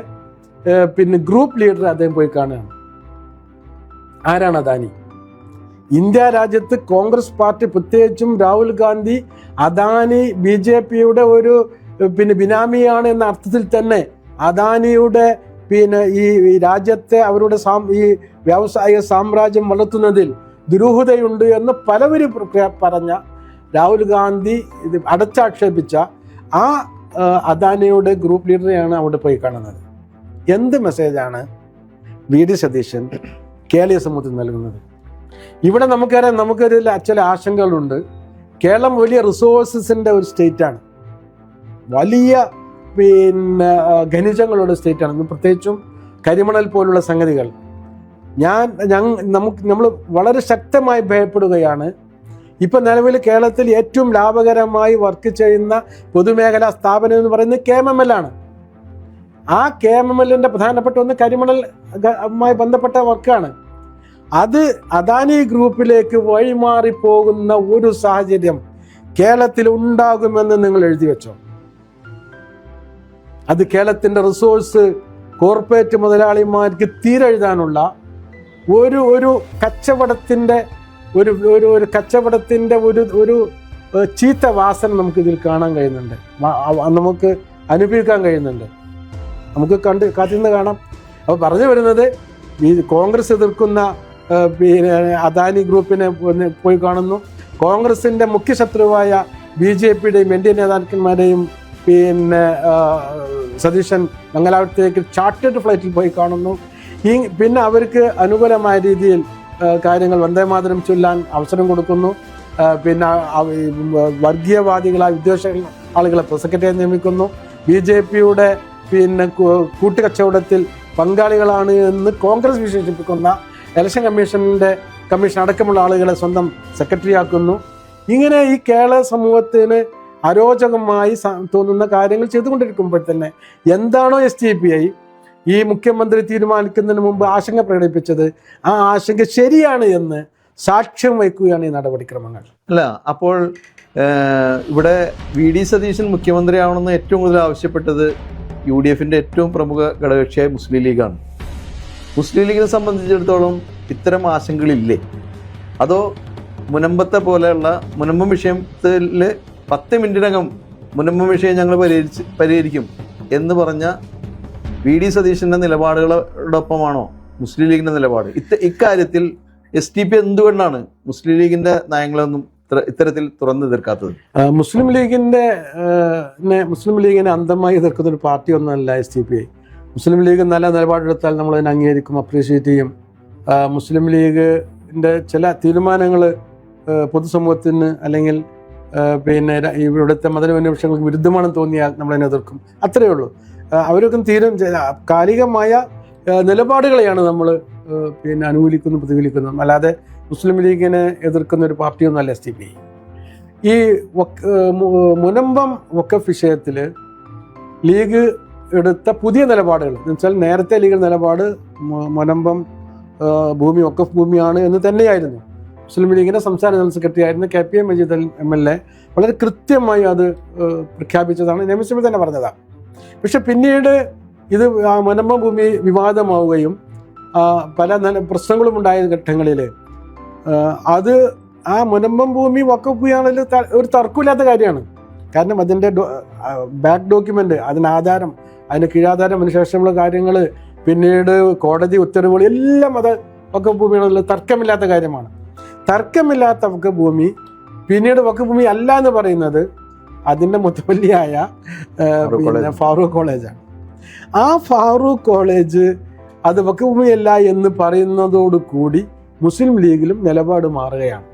പിന്നെ ഗ്രൂപ്പ് ലീഡർ അദ്ദേഹം പോയി കാണുകയാണ്. ആരാണ് അദാനി? ഇന്ത്യ രാജ്യത്ത് കോൺഗ്രസ് പാർട്ടി, പ്രത്യേകിച്ചും രാഹുൽ ഗാന്ധി അദാനി BJPയുടെ ഒരു പിന്നെ ബിനാമിയാണ് എന്ന അർത്ഥത്തിൽ തന്നെ അദാനിയുടെ പിന്നെ ഈ രാജ്യത്തെ അവരുടെ ഈ വ്യാവസായിക സാമ്രാജ്യം വളർത്തുന്നതിൽ ദുരൂഹതയുണ്ട് എന്ന് പലവരും പറഞ്ഞ രാഹുൽ ഗാന്ധി ഇത് അടച്ചാക്ഷേപിച്ച ആ അദാനിയുടെ ഗ്രൂപ്പ് ലീഡറെയാണ് അവിടെ പോയി കാണുന്നത്. എന്ത് മെസ്സേജാണ് VD സതീശൻ കേരളീയ സമൂഹത്തിന് നൽകുന്നത്? ഇവിടെ നമുക്കറിയാം, നമുക്കൊരു ചില ആശങ്കകളുണ്ട്. കേരളം വലിയ റിസോഴ്സസിൻ്റെ ഒരു സ്റ്റേറ്റാണ്, വലിയ പിന്നെ ഖനിജങ്ങളുടെ സ്റ്റേറ്റാണ്, പ്രത്യേകിച്ചും കരിമണൽ പോലുള്ള സംഗതികൾ. നമ്മൾ വളരെ ശക്തമായി ഭയപ്പെടുകയാണ്. ഇപ്പം നിലവിൽ കേരളത്തിൽ ഏറ്റവും ലാഭകരമായി വർക്ക് ചെയ്യുന്ന പൊതുമേഖലാ സ്ഥാപനം എന്ന് പറയുന്നത് KMML ആണ്. ആ KMMLന്റെ പ്രധാനപ്പെട്ട ഒന്ന് കരിമണലുമായി ബന്ധപ്പെട്ട വർക്കാണ്. അത് അദാനി ഗ്രൂപ്പിലേക്ക് വഴിമാറി പോകുന്ന ഒരു സാഹചര്യം കേരളത്തിൽ ഉണ്ടാകുമെന്ന് നിങ്ങൾ എഴുതി വെച്ചോ. അത് കേരളത്തിന്റെ റിസോഴ്സ് കോർപ്പറേറ്റ് മുതലാളിമാർക്ക് തീരെഴുതാനുള്ള ഒരു കച്ചവടത്തിന്റെ ഒരു കച്ചവടത്തിന്റെ ഒരു ചീത്ത വാസന നമുക്ക് ഇതിൽ കാണാൻ കഴിയുന്നുണ്ട്, നമുക്ക് അനുഭവിക്കാൻ കഴിയുന്നുണ്ട്, നമുക്ക് കാത്തിരുന്ന് കാണാം. അപ്പോൾ പറഞ്ഞു വരുന്നത്, ഈ കോൺഗ്രസ് എതിർക്കുന്ന പിന്നെ അദാനി ഗ്രൂപ്പിനെ പോയി കാണുന്നു. കോൺഗ്രസിന്റെ മുഖ്യ ശത്രുവായ BJPയുടെയും NDA നേതാക്കന്മാരെയും പിന്നെ സതീശൻ മംഗലാപുരത്തേക്ക് ചാർട്ടേഡ് ഫ്ലൈറ്റിൽ പോയി കാണുന്നു. പിന്നെ അവർക്ക് അനുകൂലമായ രീതിയിൽ കാര്യങ്ങൾ വന്ദേ മാതരം ചൊല്ലാൻ അവസരം കൊടുക്കുന്നു. പിന്നെ വർഗീയവാദികളായ വിദ്വേഷ ആളുകളെ സെക്രട്ടറിയെ നിയമിക്കുന്നു. BJPയുടെ പിന്നെ കൂട്ടുകച്ചവടത്തിൽ പങ്കാളികളാണ് എന്ന് കോൺഗ്രസ് വിശേഷിപ്പിക്കുന്ന ഇലക്ഷൻ കമ്മീഷൻ അടക്കമുള്ള ആളുകളെ സ്വന്തം സെക്രട്ടറിയാക്കുന്നു. ഇങ്ങനെ ഈ കേരള സമൂഹത്തിന് അരോചകമായി തോന്നുന്ന കാര്യങ്ങൾ ചെയ്തുകൊണ്ടിരിക്കുമ്പോൾ തന്നെ എന്താണോ SDPI ഈ മുഖ്യമന്ത്രി തീരുമാനിക്കുന്നതിന് മുമ്പ് ആശങ്ക പ്രകടിപ്പിച്ചത്, ആ ആശങ്ക ശരിയാണ് എന്ന് സാക്ഷ്യം വയ്ക്കുകയാണ് ഈ നടപടിക്രമങ്ങൾ. അല്ല, അപ്പോൾ ഇവിടെ VD സതീശൻ മുഖ്യമന്ത്രിയാവണമെന്ന് ഏറ്റവും കൂടുതൽ ആവശ്യപ്പെട്ടത് UDFന്റെ ഏറ്റവും പ്രമുഖ ഘടകകക്ഷിയായ മുസ്ലിം ലീഗാണ്. മുസ്ലിം ലീഗിനെ സംബന്ധിച്ചിടത്തോളം ഇത്തരം ആശങ്കകളില്ലേ? അതോ മുനമ്പത്തെ പോലെയുള്ള മുനമ്പം വിഷയത്തിൽ 10 മിനിറ്റിനകം മുനമ്പം വിഷയം ഞങ്ങൾ പരിഹരിക്കും എന്ന് പറഞ്ഞ VD സതീശൻ്റെ നിലപാടുകളോടൊപ്പമാണോ മുസ്ലിം ലീഗിൻ്റെ നിലപാട്? ഇക്കാര്യത്തിൽ SDP എന്തുകൊണ്ടാണ് മുസ്ലിം ലീഗിൻ്റെ നയങ്ങളൊന്നും ഇത്തരത്തിൽ തുറന്നു എതിർക്കാത്തത്? മുസ്ലിം ലീഗിനെ അന്ധമായി എതിർക്കുന്ന ഒരു പാർട്ടിയൊന്നുമല്ല SDPI. മുസ്ലിം ലീഗ് നല്ല നിലപാടെടുത്താൽ നമ്മൾ അതിനെ അംഗീകരിക്കും, അപ്രീഷിയേറ്റ് ചെയ്യും. മുസ്ലിം ലീഗിൻ്റെ ചില തീരുമാനങ്ങൾ പൊതുസമൂഹത്തിന് അല്ലെങ്കിൽ പിന്നെ ഇവിടുത്തെ മതന്യൂനപക്ഷങ്ങൾക്ക് വിരുദ്ധമാണെന്ന് തോന്നിയാൽ നമ്മളതിനെ എതിർക്കും, അത്രയേ ഉള്ളൂ. അവരൊക്കെ കാലികമായ നിലപാടുകളെയാണ് നമ്മൾ പിന്നെ അനുകൂലിക്കുന്നു, പ്രതികൂലിക്കുന്നു. അല്ലാതെ മുസ്ലിം ലീഗിനെ എതിർക്കുന്ന ഒരു പാർട്ടിയൊന്നുമല്ല SDPI. ഈ മുനമ്പം വഖഫ് വിഷയത്തിൽ ലീഗ് എടുത്ത പുതിയ നിലപാടുകൾ എന്ന് വെച്ചാൽ നേരത്തെ ലീഗിന്റെ നിലപാട് മുനമ്പം ഭൂമി വഖഫ് ഭൂമിയാണ് എന്ന് തന്നെയായിരുന്നു. മുസ്ലിം ലീഗിന്റെ സംസ്ഥാന ജനറൽ സെക്രട്ടറി ആയിരുന്ന KPA മജീദ് MLA വളരെ കൃത്യമായി അത് പ്രഖ്യാപിച്ചതാണ്. നിയമസഭയിൽ തന്നെ പറഞ്ഞതാണ്. പക്ഷെ പിന്നീട് ഇത് മുനമ്പം ഭൂമി വിവാദമാവുകയും പല പ്രശ്നങ്ങളും ഉണ്ടായ ഘട്ടങ്ങളിൽ അത് മുനമ്പം ഭൂമി വഖഫ് ഭൂമിയാണെങ്കിൽ ഒരു തർക്കമില്ലാത്ത കാര്യമാണ്. കാരണം അതിൻ്റെ ബാക്ക് ഡോക്യുമെൻ്റ്, അതിന് ആധാരം, അതിന് കീഴാധാരം, അതിനുശേഷമുള്ള കാര്യങ്ങൾ, പിന്നീട് കോടതി ഉത്തരവുകൾ എല്ലാം അത് വഖഫ് ഭൂമിയാണെന്നുള്ള തർക്കമില്ലാത്ത കാര്യമാണ്. തർക്കമില്ലാത്ത വഖഫ് ഭൂമി പിന്നീട് വഖഫ് ഭൂമി അല്ല എന്ന് പറയുന്നത് അതിൻ്റെ മുത്തവല്ലിയായ ഫാറൂഖ് കോളേജാണ്. ആ ഫാറൂഖ് കോളേജ് അത് വഖഫ് ഭൂമിയല്ല എന്ന് പറയുന്നതോടുകൂടി മുസ്ലിം ലീഗിലും നിലപാട് മാറുകയാണ്.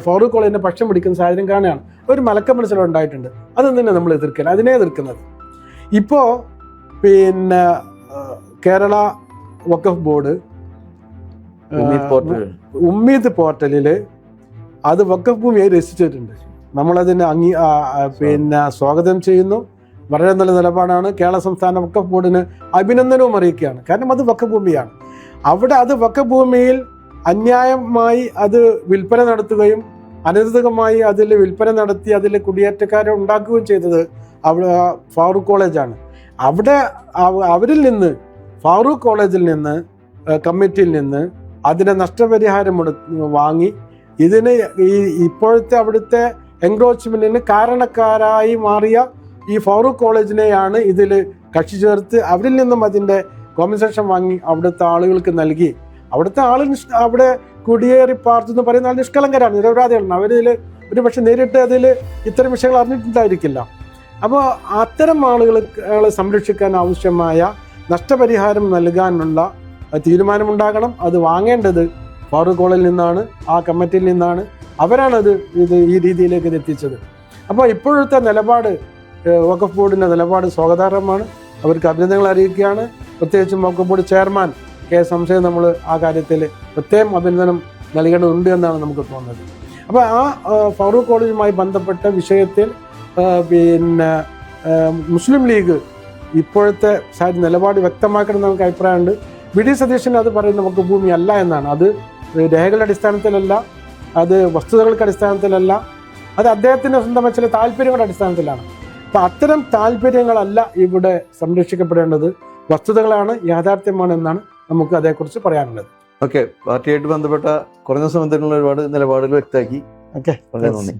ഫാറൂഖ് കോളേജിന്റെ പക്ഷം പിടിക്കുന്ന സാഹചര്യം കാണുകയാണ്. ഒരു മലക്ക മനസ്സിലും ഉണ്ടായിട്ടുണ്ട്. അത് തന്നെ നമ്മൾ എതിർക്കില്ല, അതിനെ എതിർക്കുന്നത്. ഇപ്പോൾ കേരള വഖഫ് ബോർഡ് ഉമ്മീദ് പോർട്ടലിൽ അത് വഖഫ് ഭൂമിയായി രജിസ്റ്റർ ചെയ്തിട്ടുണ്ട്. നമ്മളതിനെ സ്വാഗതം ചെയ്യുന്നു. വളരെ നല്ല നിലപാടാണ്. കേരള സംസ്ഥാന വഖഫ് ബോർഡിന് അഭിനന്ദനവും അറിയിക്കുകയാണ്. കാരണം അത് വഖഫ് ഭൂമിയാണ്. അവിടെ അത് വഖഫ് ഭൂമിയിൽ അന്യായമായി അത് വിൽപ്പന നടത്തുകയും അനധികൃതമായി അതിൽ വിൽപ്പന നടത്തി അതിൽ കുടിയേറ്റക്കാരെ ഉണ്ടാക്കുകയും ചെയ്തത് അവിടെ ഫാറൂഖ് കോളേജാണ്. അവിടെ അവരിൽ നിന്ന്, ഫാറൂഖ് കോളേജിൽ നിന്ന്, കമ്മിറ്റിയിൽ നിന്ന് അതിൻ്റെ നഷ്ടപരിഹാരം വാങ്ങി ഇതിന് ഇപ്പോഴത്തെ അവിടുത്തെ എൻക്രോച്ച്മെന്റിന് കാരണക്കാരായി മാറിയ ഈ ഫാറൂഖ് കോളേജിനെയാണ് ഇതിൽ കക്ഷി ചേർത്ത് അവരിൽ നിന്നും അതിൻ്റെ കോമ്പൻസേഷൻ വാങ്ങി അവിടുത്തെ ആളുകൾക്ക് നൽകി. അവിടുത്തെ ആൾ അവിടെ കുടിയേറി പാർത്തെന്ന് പറയുന്ന ആൾ നിഷ്കളങ്കരാണ്, നിരപരാധികളാണ്. അവരിൽ ഒരു പക്ഷെ നേരിട്ട് അതിൽ ഇത്തരം വിഷയങ്ങൾ അറിഞ്ഞിട്ടുണ്ടായിരിക്കില്ല. അപ്പോൾ അത്തരം ആളുകളെ സംരക്ഷിക്കാൻ ആവശ്യമായ നഷ്ടപരിഹാരം നൽകാനുള്ള തീരുമാനമുണ്ടാകണം. അത് വാങ്ങേണ്ടത് ഫാറൂഖ് കോളേജിൽ നിന്നാണ്, ആ കമ്മിറ്റിയിൽ നിന്നാണ്. അവരാണത് ഈ രീതിയിലേക്ക് എത്തിച്ചത്. അപ്പോൾ ഇപ്പോഴത്തെ നിലപാട്, വഖഫ് ബോർഡിൻ്റെ നിലപാട് സ്വാഗതാർഹമാണ്. അവർക്ക് അഭിനന്ദനങ്ങൾ അറിയിക്കുകയാണ്. പ്രത്യേകിച്ചും വഖഫ് ബോർഡ് ചെയർമാൻ സംശയം നമ്മൾ ആ കാര്യത്തിൽ പ്രത്യേകം അഭിനന്ദനം നൽകേണ്ടതുണ്ട് എന്നാണ് നമുക്ക് തോന്നുന്നത്. അപ്പോൾ ആ ഫാറൂഖ് കോളേജുമായി ബന്ധപ്പെട്ട വിഷയത്തിൽ മുസ്ലിം ലീഗ് ഇപ്പോഴത്തെ നിലപാട് വ്യക്തമാക്കണം നമുക്ക് അഭിപ്രായമുണ്ട്. VD സതീശൻ അത് പറയുന്ന വഖഫ് ഭൂമി അല്ല എന്നാണ്. അത് രേഖകളുടെ അടിസ്ഥാനത്തിലല്ല, അത് വസ്തുതകൾക്ക് അടിസ്ഥാനത്തിലല്ല, അത് അദ്ദേഹത്തിൻ്റെ സ്വന്തമായ ചില താല്പര്യങ്ങളുടെ അടിസ്ഥാനത്തിലാണ്. അപ്പം അത്തരം താല്പര്യങ്ങളല്ല ഇവിടെ സംരക്ഷിക്കപ്പെടേണ്ടത്, വസ്തുതകളാണ്, യാഥാർത്ഥ്യമാണ് എന്നാണ് നമുക്ക് അതേക്കുറിച്ച് പറയാനുള്ളത്. ഓക്കെ, പാർട്ടിയായിട്ട് ബന്ധപ്പെട്ട കുറഞ്ഞ സമയത്തിനുള്ള ഒരുപാട് നിലപാടുകൾ വ്യക്തമാക്കി. ഓക്കെ, വളരെ നന്ദി.